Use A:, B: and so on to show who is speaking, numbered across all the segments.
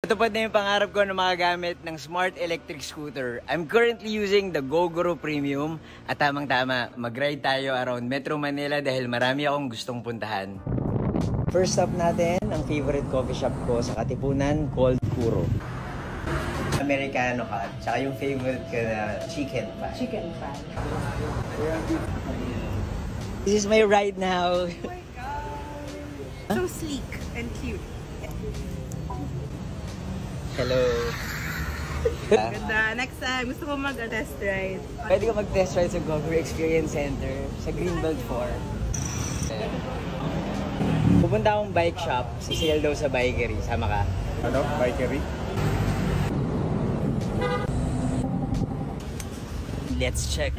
A: Natupad na yung pangarap ko na makagamit ng smart electric scooter. I'm currently using the Gogoro Premium at tamang-tama, mag-ride tayo around Metro Manila dahil marami akong gustong puntahan. First stop natin, ang favorite coffee shop ko sa Katipunan, called Kuro. Americano ka, tsaka yung favorite ko na chicken pie.
B: Chicken pie.
A: This is my ride now.
B: Oh my God! So sleek and cute.
A: Hello.
B: Ganda. Next time, gusto ko mag-test ride.
A: Pwede ka mag-test ride sa Gogoro Experience Center sa Greenbelt 4. Pupunta akong bike shop, sisale daw sa bikery. Sama ka?
C: Ano? Bikery?
A: Let's check.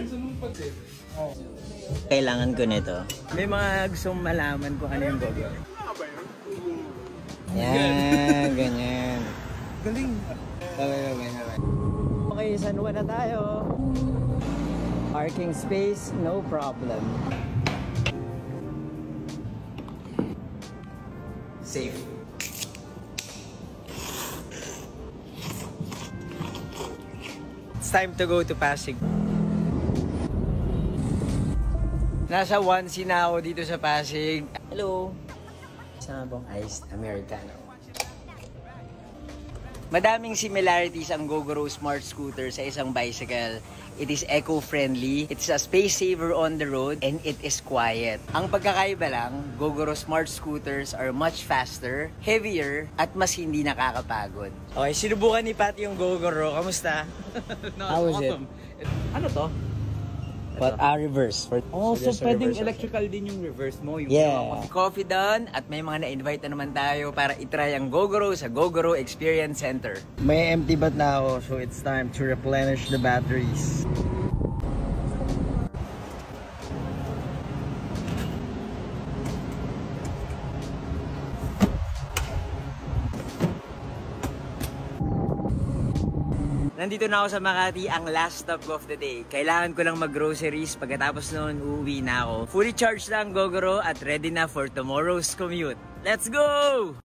A: Kailangan ko nito. May mga gustong malaman kung ano yung Gogoro. Yan, ganyan.
C: Galing.
A: Okay, San Juan na tayo. Parking space, no problem. Safe. It's time to go to Pasig. Nasa 1C na ako dito sa Pasig. Hello. Sama bang iced Americano? Madaming similarities ang Gogoro Smart Scooter sa isang bicycle. It is eco-friendly, it's a space saver on the road, and it is quiet. Ang pagkakaiba lang, Gogoro Smart Scooters are much faster, heavier, at mas hindi nakakapagod. Okay, sinubukan ni Patty yung Gogoro. Kamusta?
C: No,
A: How was it?
C: Ano to?
A: But reverse.
C: So pwedeng electrical din yung reverse mo. Yung
A: Coffee done at may mga na-invite na naman tayo para itry ang Gogoro sa Gogoro Experience Center. May empty bat na ako, so it's time to replenish the batteries. Nandito na ako sa Makati, ang last stop of the day. Kailangan ko lang mag-groceries, pagkatapos noon uuwi na ako. Fully charged lang Gogoro at ready na for tomorrow's commute. Let's go!